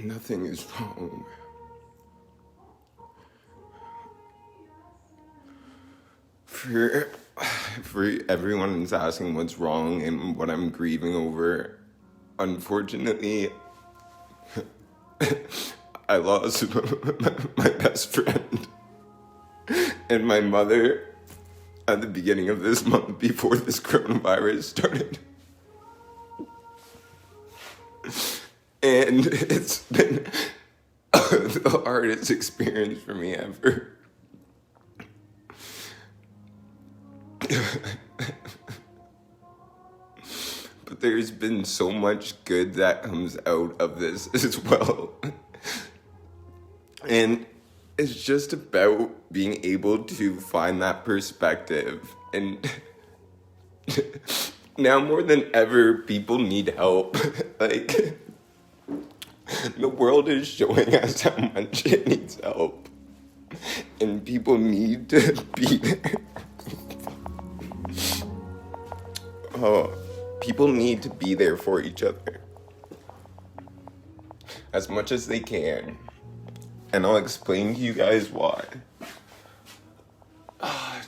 Nothing is wrong. For everyone who's asking what's wrong and what I'm grieving over, unfortunately, I lost my best friend and my mother at the beginning of this month before this coronavirus started. And it's been the hardest experience for me ever. But there's been so much good that comes out of this as well. And it's just about being able to find that perspective. And now more than ever, people need help. Like, the world is showing us how much it needs help. And people need to be there. People need to be there for each other as much as they can. And I'll explain to you guys why. I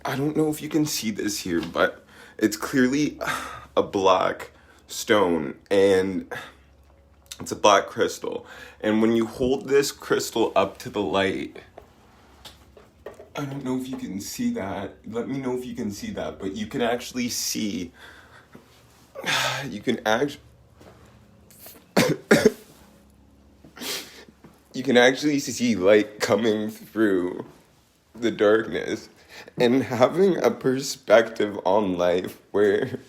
don't know if you can see this here, but it's clearly a black stone, and it's a black crystal. And when you hold this crystal up to the light, I don't know if you can see that. Let me know if you can see that. But you can actually see, you can actually see light coming through the darkness. And having a perspective on life where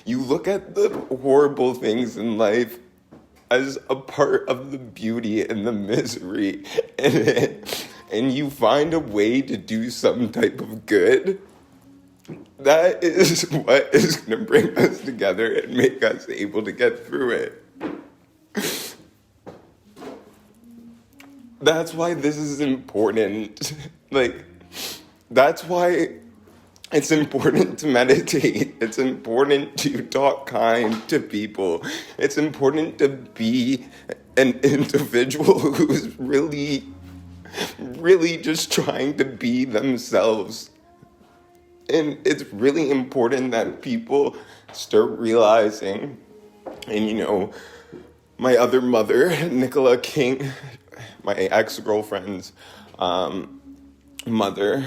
you look at the horrible things in life as a part of the beauty and the misery, and you find a way to do some type of good, that is what is going to bring us together and make us able to get through it. That's why this is important. Like, that's why It's important to meditate. It's important to talk kind to people. It's important to be an individual who's really, really just trying to be themselves. And it's really important that people start realizing, and my other mother, Nicola King, my ex-girlfriend's mother,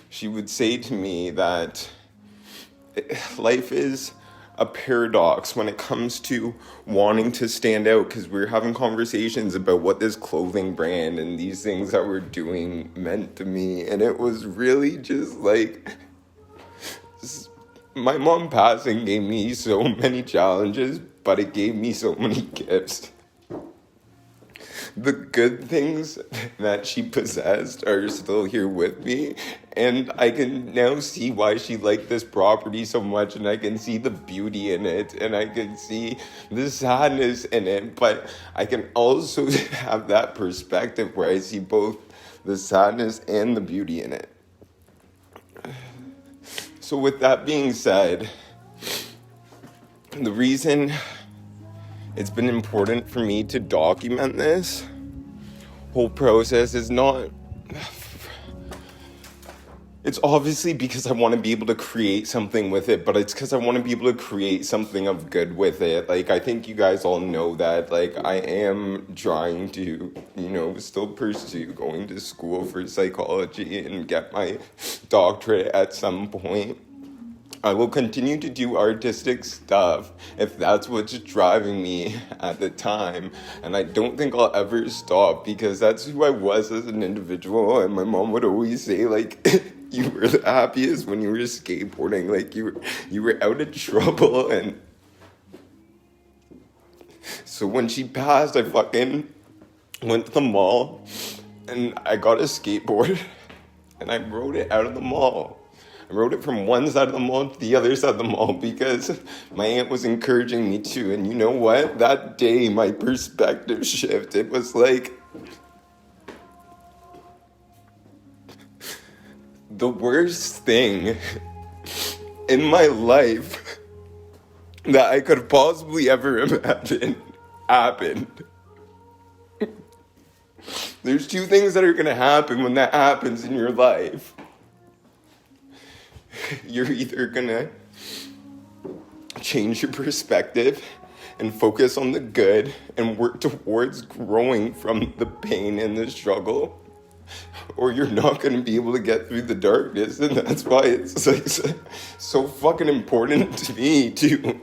she would say to me that life is a paradox when it comes to wanting to stand out, because we're having conversations about what this clothing brand and these things that we're doing meant to me. And it was really just like, my mom passing gave me so many challenges, but it gave me so many gifts. The good things that she possessed are still here with me, and I can now see why she liked this property so much, and I can see the beauty in it, and I can see the sadness in it, but I can also have that perspective where I see both the sadness and the beauty in it. So with that being said, the reason it's been important for me to document this whole process is not... It's obviously because I want to be able to create something with it, but it's because I want to be able to create something of good with it. Like, I think you guys all know that, like, I am trying to, still pursue going to school for psychology and get my doctorate at some point. I will continue to do artistic stuff if that's what's driving me at the time. And I don't think I'll ever stop, because that's who I was as an individual. And my mom would always say, like, you were the happiest when you were skateboarding. Like, you were out of trouble. And so when she passed, I fucking went to the mall and I got a skateboard and I rode it out of the mall. I rode it from one side of the mall to the other side of the mall because my aunt was encouraging me to. And you know what? That day, my perspective shifted. It was like, the worst thing in my life that I could possibly ever imagine happened. There's two things that are going to happen when that happens in your life. You're either gonna change your perspective and focus on the good and work towards growing from the pain and the struggle, or you're not gonna be able to get through the darkness. And that's why it's like so fucking important to me to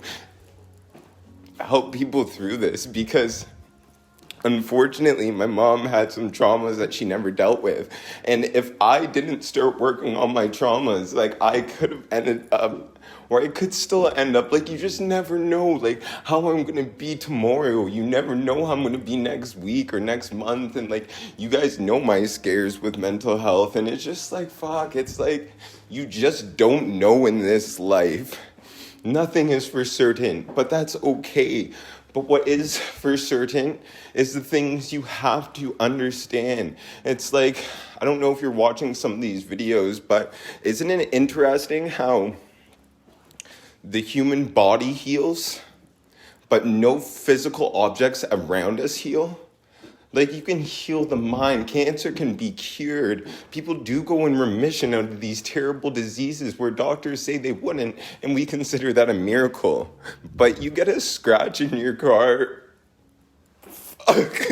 help people through this, because unfortunately, my mom had some traumas that she never dealt with. And if I didn't start working on my traumas, like, I could have ended up, or I could still end up, like, you just never know, like, how I'm going to be tomorrow. You never know how I'm going to be next week or next month. And, like, you guys know my scares with mental health. And it's just like, fuck, it's like, you just don't know in this life. Nothing is for certain, but that's okay. But what is for certain is the things you have to understand. It's like, I don't know if you're watching some of these videos, but isn't it interesting how the human body heals, but no physical objects around us heal? Like, you can heal the mind. Cancer can be cured. People do go in remission out of these terrible diseases where doctors say they wouldn't, and we consider that a miracle. But you get a scratch in your car. Fuck.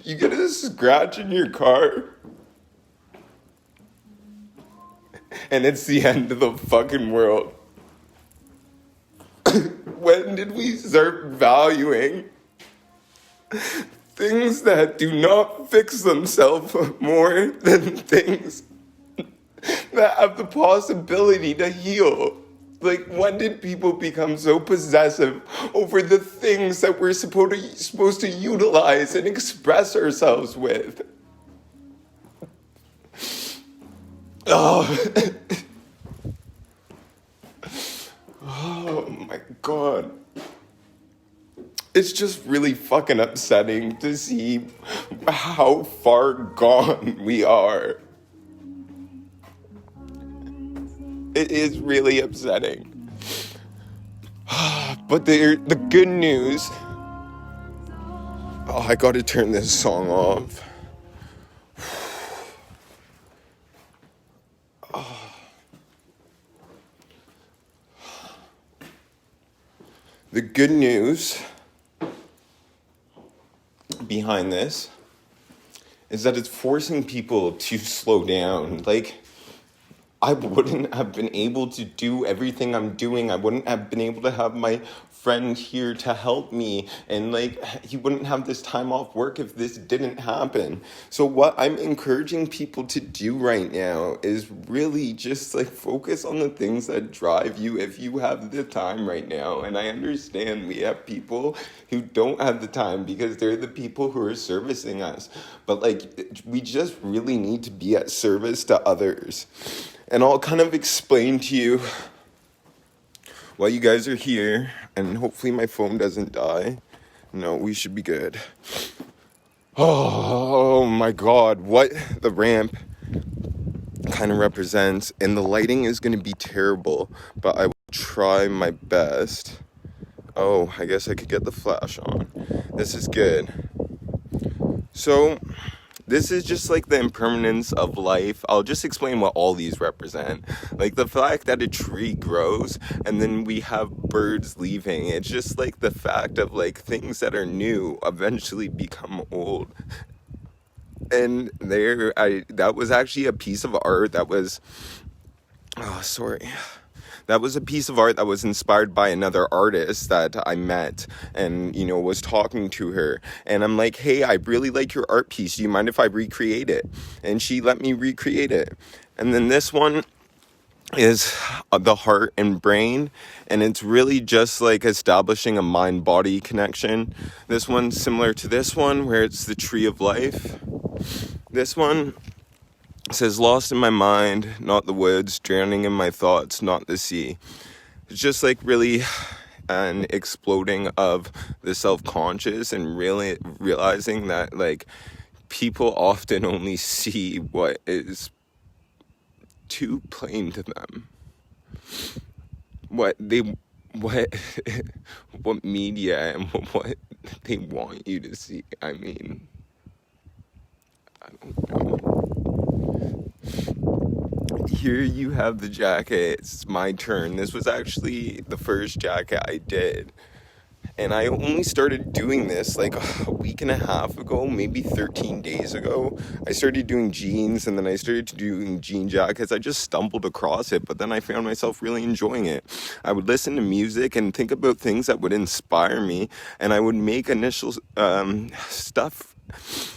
You get a scratch in your car, and it's the end of the fucking world. When did we start valuing things that do not fix themselves more than things that have the possibility to heal? Like, when did people become so possessive over the things that we're supposed to utilize and express ourselves with? Oh. Oh my God. It's just really fucking upsetting to see how far gone we are. It is really upsetting. But the good news... Oh, I gotta turn this song off. The good news behind this is that it's forcing people to slow down. Like, I wouldn't have been able to do everything I'm doing. I wouldn't have been able to have my friend here to help me. And like, he wouldn't have this time off work if this didn't happen. So what I'm encouraging people to do right now is really just like focus on the things that drive you if you have the time right now. And I understand we have people who don't have the time because they're the people who are servicing us. But like, we just really need to be at service to others. And I'll kind of explain to you while you guys are here, and hopefully my phone doesn't die. No, we should be good. Oh my God, what the ramp kind of represents. And the lighting is going to be terrible, but I will try my best. Oh, I guess I could get the flash on. This is good. So... this is just like the impermanence of life. I'll just explain what all these represent. Like the fact that a tree grows and then we have birds leaving. It's just like the fact of like things that are new eventually become old. And that was actually a piece of art that was... That was a piece of art that was inspired by another artist that I met and, you know, was talking to her. And I'm like, hey, I really like your art piece. Do you mind if I recreate it? And she let me recreate it. And then this one is the heart and brain. And it's really just like establishing a mind-body connection. This one's similar to this one where it's the tree of life. This one... it says, lost in my mind, not the woods, drowning in my thoughts, not the sea. It's just like really an exploding of the self-conscious and really realizing that like people often only see what is too plain to them. What media and what they want you to see. I mean, I don't know. Here you have the jacket. It's my turn. This was actually the first jacket I did. And I only started doing this like a week and a half ago, maybe 13 days ago. I started doing jeans and then I started doing jean jackets. I just stumbled across it, but then I found myself really enjoying it. I would listen to music and think about things that would inspire me, and I would make initial stuff.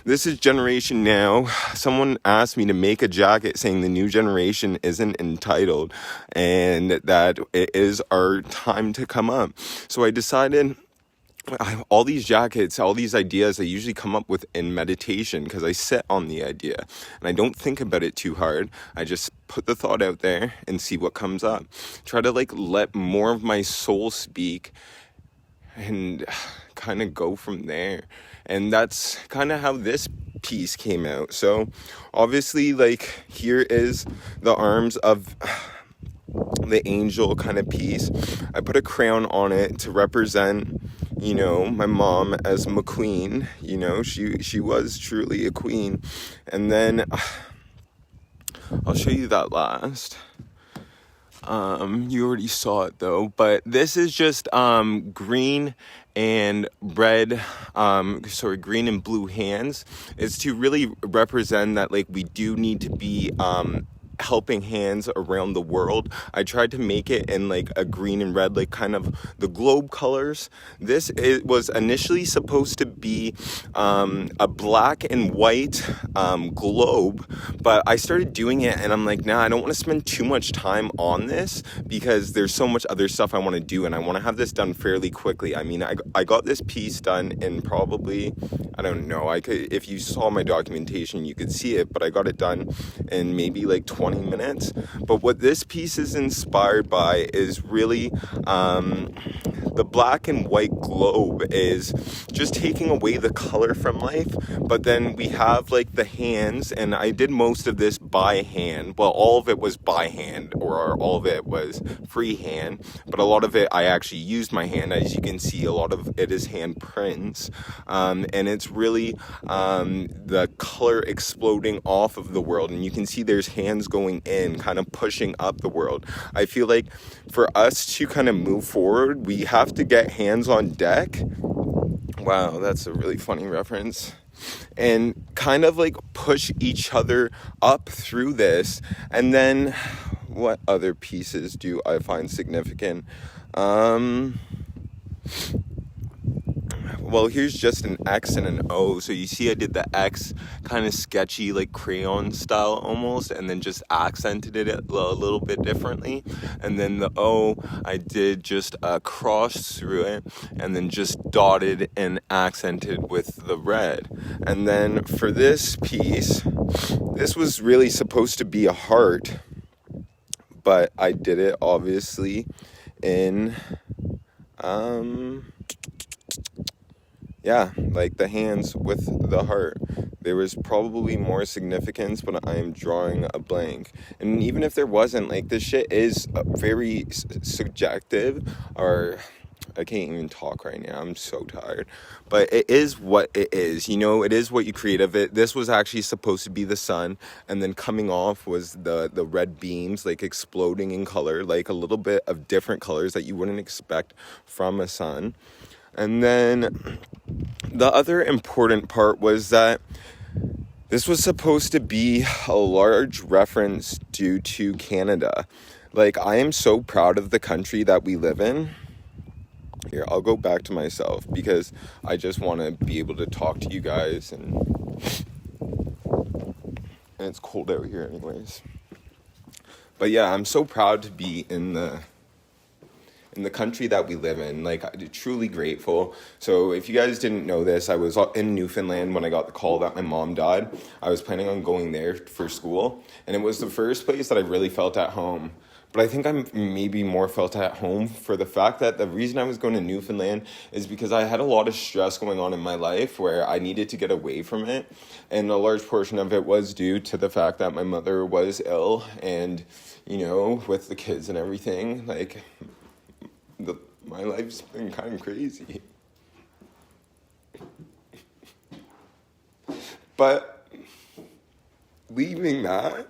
This is Generation Now. Someone asked me to make a jacket saying the new generation isn't entitled and that it is our time to come up. So I decided all these jackets, all these ideas I usually come up with in meditation because I sit on the idea and I don't think about it too hard. I just put the thought out there and see what comes up. Try to like let more of my soul speak and kind of go from there. And that's kind of how this piece came out. So obviously, like, here is the arms of the angel kind of piece. I put a crown on it to represent, you know, my mom as McQueen. You know, she was truly a queen. And then I'll show you that last. You already saw it though, but this is just green and red, green and blue hands. It's to really represent that like we do need to be helping hands around the world. I tried to make it in like a green and red, like kind of the globe colors. It was initially supposed to be a black and white globe, but I started doing it and I'm like, nah, I don't want to spend too much time on this because there's so much other stuff I want to do and I want to have this done fairly quickly. I mean, I got this piece done in probably, I don't know, if you saw my documentation you could see it, but I got it done in maybe like 20 minutes. But what this piece is inspired by is really the black and white globe is just taking away the color from life, but then we have like the hands, and I did most of this by hand. Well, all of it was by hand, or all of it was freehand, but a lot of it I actually used my hand. As you can see, a lot of it is hand prints, and it's really the color exploding off of the world, and you can see there's hands going in, kind of pushing up the world. I feel like for us to kind of move forward, we have to get hands on deck. Wow, that's a really funny reference. And kind of like push each other up through this. And then what other pieces do I find significant? Well, here's just an X and an O. So you see I did the X kind of sketchy, like crayon style almost, and then just accented it a little bit differently. And then the O, I did just a cross through it, and then just dotted and accented with the red. And then for this piece, this was really supposed to be a heart, but I did it obviously in like the hands with the heart. There was probably more significance, but I am drawing a blank. And even if there wasn't, like, this shit is very subjective, or I can't even talk right now. I'm so tired. But it is what it is. You know, it is what you create of it. This was actually supposed to be the sun, and then coming off was the red beams, like exploding in color, like a little bit of different colors that you wouldn't expect from a sun. And then the other important part was that this was supposed to be a large reference due to Canada. Like, I am so proud of the country that we live in. Here, I'll go back to myself because I just want to be able to talk to you guys, and it's cold out here anyways. But yeah, I'm so proud to be in the country that we live in. Like, I'm truly grateful. So if you guys didn't know this, I was in Newfoundland when I got the call that my mom died. I was planning on going there for school, and it was the first place that I really felt at home. But I think I'm maybe more felt at home for the fact that the reason I was going to Newfoundland is because I had a lot of stress going on in my life where I needed to get away from it. And a large portion of it was due to the fact that my mother was ill, and, you know, with the kids and everything, like, my life's been kind of crazy. But leaving that,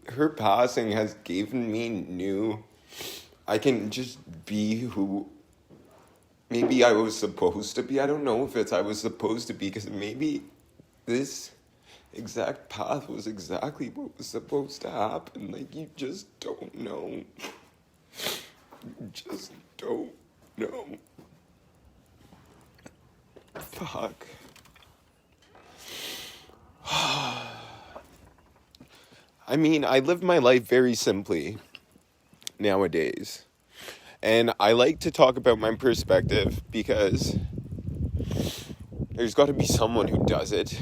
her passing has given me I can just be who maybe I was supposed to be. I don't know if it's I was supposed to be, because maybe this exact path was exactly what was supposed to happen. Like, you just don't know. You just don't know. Fuck. I mean, I live my life very simply nowadays. And I like to talk about my perspective because there's got to be someone who does it.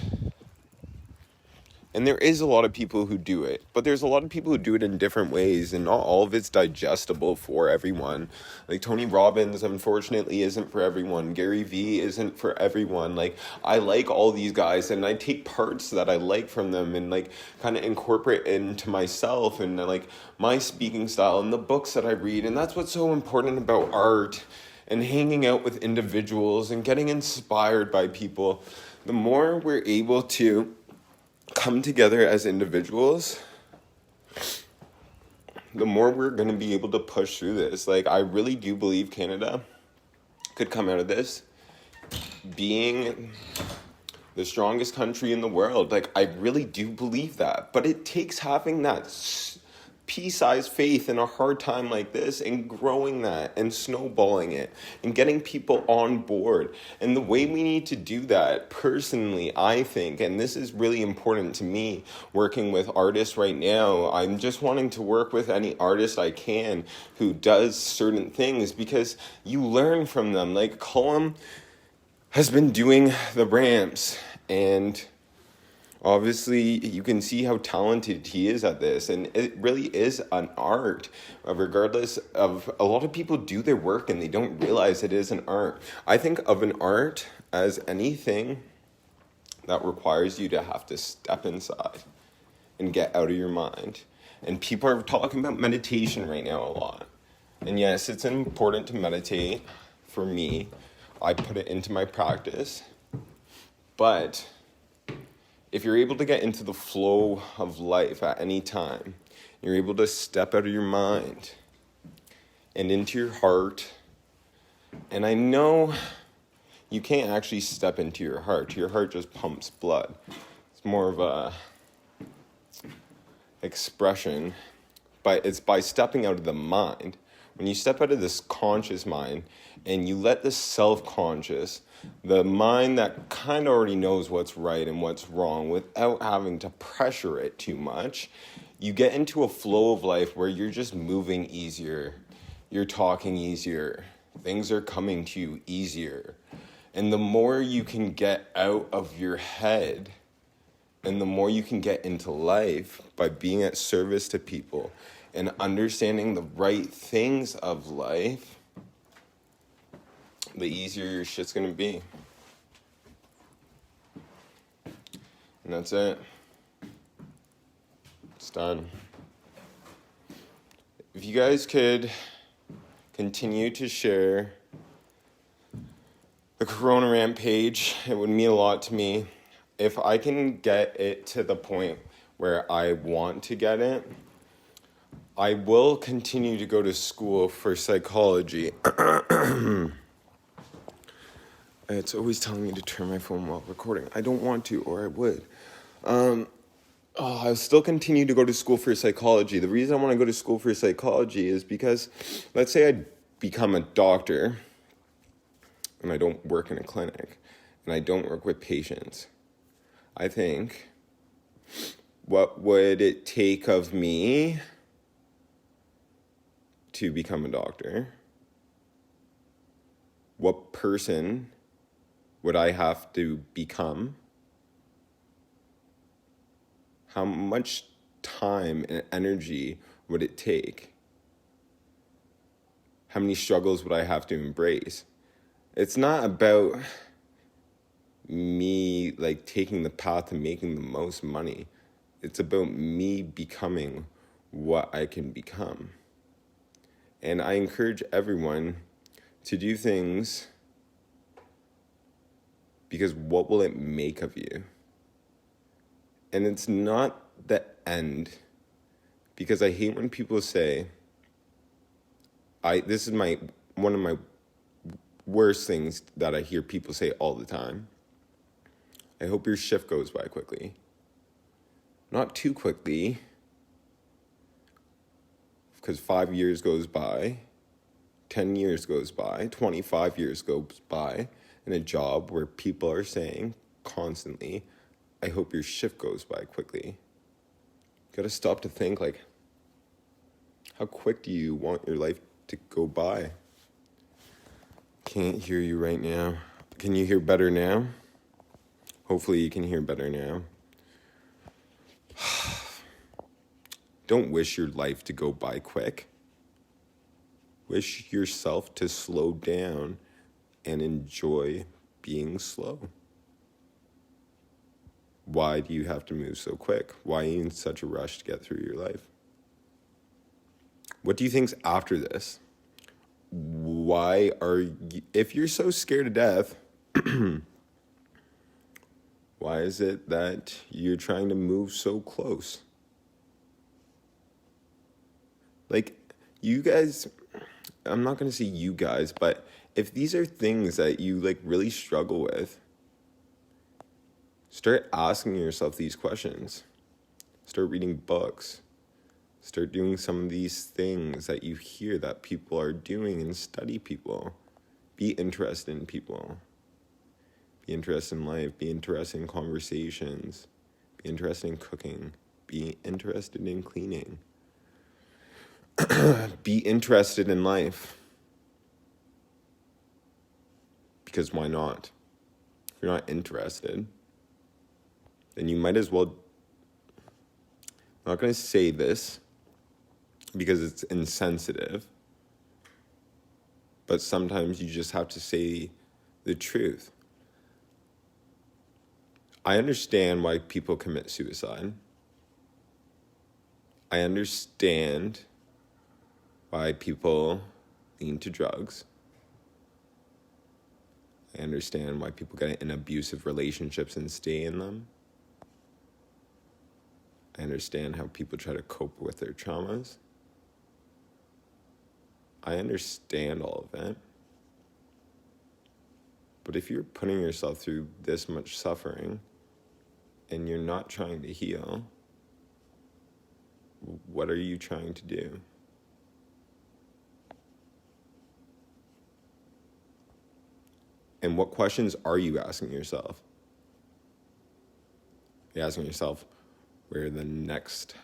And there is a lot of people who do it, but there's a lot of people who do it in different ways, and not all of it's digestible for everyone. Like, Tony Robbins, unfortunately, isn't for everyone. Gary Vee isn't for everyone. Like, I like all these guys, and I take parts that I like from them and, like, kind of incorporate into myself and, like, my speaking style and the books that I read. And that's what's so important about art and hanging out with individuals and getting inspired by people. The more we're able to come together as individuals, the more we're going to be able to push through this. Like, I really do believe Canada could come out of this being the strongest country in the world. Like, I really do believe that. But it takes having that pea-sized faith in a hard time like this, and growing that and snowballing it and getting people on board. And the way we need to do that, personally, I think, and this is really important to me working with artists right now, I'm just wanting to work with any artist I can who does certain things, because you learn from them. Like, Colum has been doing the ramps, and obviously, you can see how talented he is at this, and it really is an art, regardless of, a lot of people do their work and they don't realize it is an art. I think of an art as anything that requires you to have to step inside and get out of your mind. And people are talking about meditation right now a lot. And yes, it's important to meditate. For me, I put it into my practice. But if you're able to get into the flow of life at any time, you're able to step out of your mind and into your heart. And I know you can't actually step into your heart. Your heart just pumps blood. It's more of a expression, but it's by stepping out of the mind. When you step out of this conscious mind and you let the self-conscious, the mind that kind of already knows what's right and what's wrong without having to pressure it too much, you get into a flow of life where you're just moving easier, you're talking easier, things are coming to you easier. And the more you can get out of your head and the more you can get into life by being at service to people and understanding the right things of life, the easier your shit's gonna be. And that's it. It's done. If you guys could continue to share the Corona Rant page, it would mean a lot to me. If I can get it to the point where I want to get it, I will continue to go to school for psychology. It's always telling me to turn my phone while recording. I don't want to, or I would. I'll still continue to go to school for psychology. The reason I want to go to school for psychology is because, let's say I become a doctor, and I don't work in a clinic, and I don't work with patients. I think, what would it take of me to become a doctor? What person would I have to become? How much time and energy would it take? How many struggles would I have to embrace? It's not about me like taking the path to making the most money. It's about me becoming what I can become. And I encourage everyone to do things because what will it make of you? And it's not the end, because I hate when people say, this is one of my worst things that I hear people say all the time. I hope your shift goes by quickly. Not too quickly, because 5 years goes by, 10 years goes by, 25 years goes by in a job where people are saying constantly, I hope your shift goes by quickly. You gotta stop to think, like, how quick do you want your life to go by? Can't hear you right now. Can you hear better now? Hopefully you can hear better now. Don't wish your life to go by quick. Wish yourself to slow down and enjoy being slow. Why do you have to move so quick? Why are you in such a rush to get through your life? What do you think's after this? Why are you, if you're so scared to death, why is it that you're trying to move so close? Like, you guys, I'm not going to say you guys, but if these are things that you like really struggle with, start asking yourself these questions. Start reading books. Start doing some of these things that you hear that people are doing, and study people. Be interested in people. Be interested in life. Be interested in conversations. Be interested in cooking. Be interested in cleaning. Be interested in life. Because why not? If you're not interested, then you might as well, I'm not going to say this because it's insensitive, but sometimes you just have to say the truth. I understand why people commit suicide. I understand why people lean to drugs. I understand why people get in abusive relationships and stay in them. I understand how people try to cope with their traumas. I understand all of it. But if you're putting yourself through this much suffering and you're not trying to heal, what are you trying to do? And what questions are you asking yourself? You're asking yourself where the next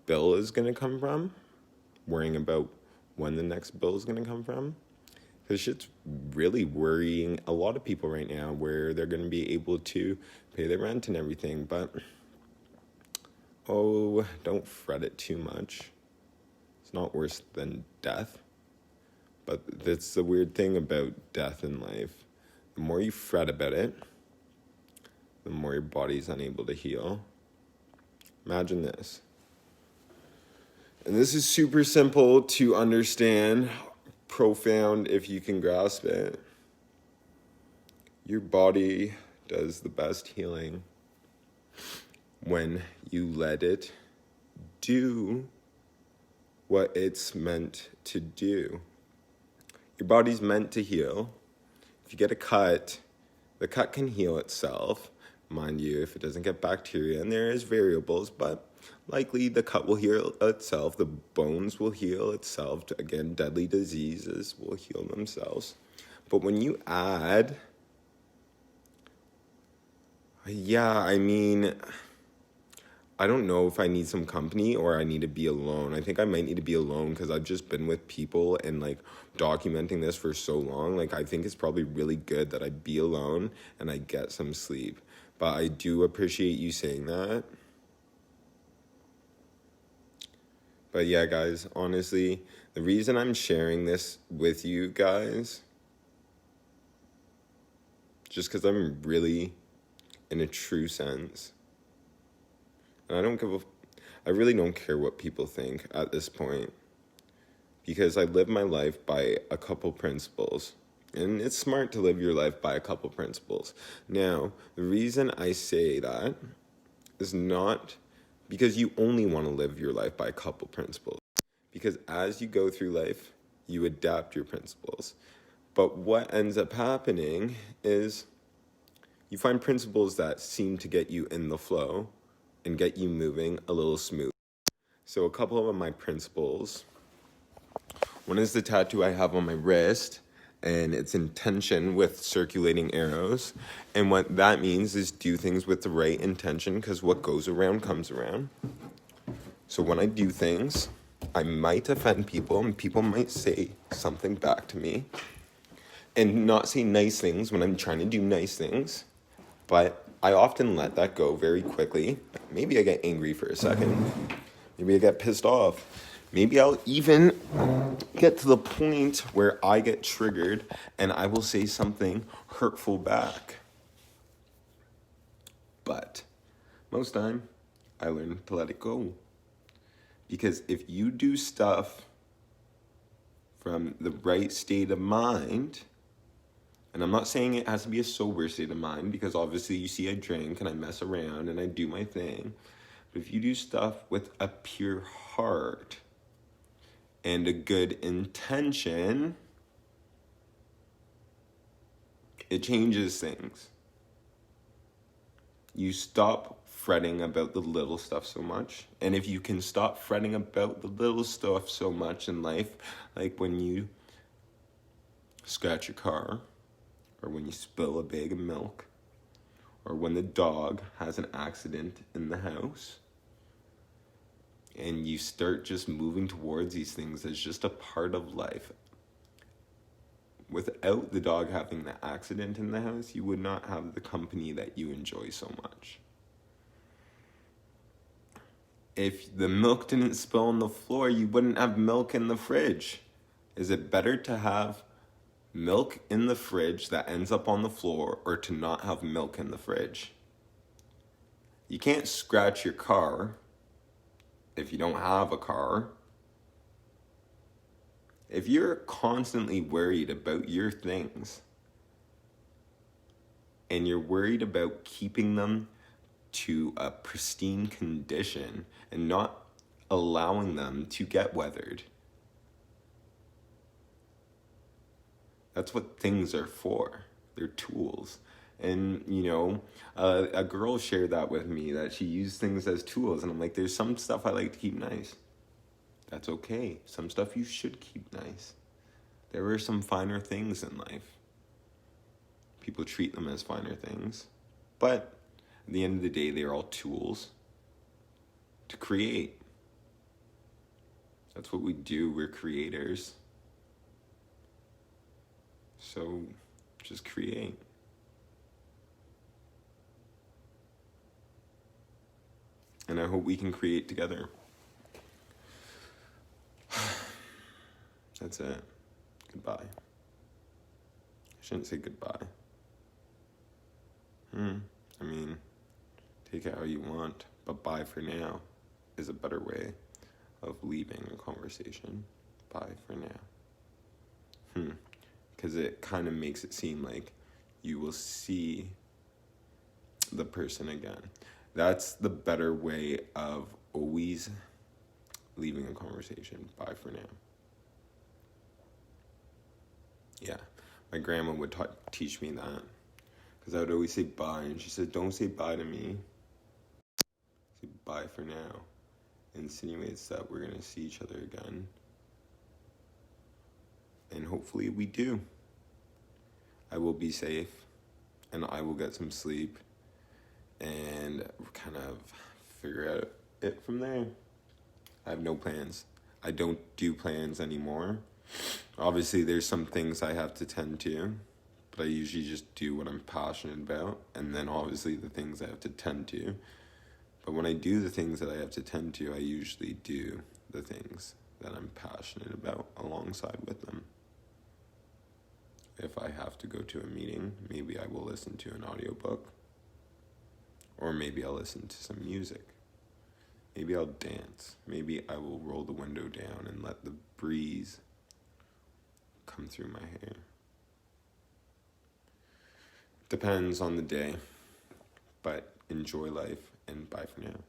bill is going to come from? Worrying about when the next bill is going to come from? Because shit's really worrying a lot of people right now, where they're going to be able to pay their rent and everything. But, don't fret it too much. It's not worse than death. But that's the weird thing about death in life. The more you fret about it, the more your body's unable to heal. Imagine this. And this is super simple to understand, profound if you can grasp it. Your body does the best healing when you let it do what it's meant to do. Your body's meant to heal. If you get a cut, the cut can heal itself. Mind you, if it doesn't get bacteria, and there is variables, but likely the cut will heal itself. The bones will heal itself. Again, deadly diseases will heal themselves. But when you add, I don't know if I need some company or I need to be alone. I think I might need to be alone because I've just been with people and documenting this for so long. I think it's probably really good that I be alone and I get some sleep. But I do appreciate you saying that. But yeah, guys, honestly, the reason I'm sharing this with you guys, just because I'm really, in a true sense, and I really don't care what people think at this point, because I live my life by a couple principles. And it's smart to live your life by a couple principles. Now, the reason I say that is not because you only want to live your life by a couple principles. Because as you go through life, you adapt your principles. But what ends up happening is you find principles that seem to get you in the flow and get you moving a little smooth. So a couple of my principles. One is the tattoo I have on my wrist, and it's in tension with circulating arrows. And what that means is do things with the right intention, because what goes around comes around. So when I do things, I might offend people, and people might say something back to me, and not say nice things when I'm trying to do nice things. But I often let that go very quickly. Maybe I get angry for a second. Maybe I get pissed off. Maybe I'll even get to the point where I get triggered and I will say something hurtful back. But most time, I learn to let it go. Because if you do stuff from the right state of mind, and I'm not saying it has to be a sober state of mind, because obviously you see I drink and I mess around and I do my thing. But if you do stuff with a pure heart and a good intention, it changes things. You stop fretting about the little stuff so much. And if you can stop fretting about the little stuff so much in life, like when you scratch your car, or when you spill a bag of milk, or when the dog has an accident in the house, and you start just moving towards these things as just a part of life. Without the dog having the accident in the house, you would not have the company that you enjoy so much. If the milk didn't spill on the floor, you wouldn't have milk in the fridge. Is it better to have milk in the fridge that ends up on the floor, or to not have milk in the fridge? You can't scratch your car if you don't have a car. If you're constantly worried about your things and you're worried about keeping them to a pristine condition and not allowing them to get weathered, that's what things are for. They're tools. And, a girl shared that with me, that she used things as tools. And I'm like, there's some stuff I like to keep nice. That's okay. Some stuff you should keep nice. There are some finer things in life. People treat them as finer things. But at the end of the day, they're all tools to create. That's what we do. We're creators. So just create. And I hope we can create together. That's it. Goodbye. I shouldn't say goodbye. I mean, take it how you want, but bye for now is a better way of leaving a conversation. Bye for now. Because it kind of makes it seem like you will see the person again. That's the better way of always leaving a conversation. Bye for now. Yeah, my grandma would teach me that, because I would always say bye, and she said, don't say bye to me. Say bye for now. Insinuates that we're going to see each other again. And hopefully we do. I will be safe, and I will get some sleep, and kind of figure out it from there. I have no plans. I don't do plans anymore. Obviously, there's some things I have to tend to, but I usually just do what I'm passionate about, and then obviously the things I have to tend to. But when I do the things that I have to tend to, I usually do the things that I'm passionate about alongside with them. If I have to go to a meeting, maybe I will listen to an audiobook, or maybe I'll listen to some music. Maybe I'll dance. Maybe I will roll the window down and let the breeze come through my hair. Depends on the day, but enjoy life, and bye for now.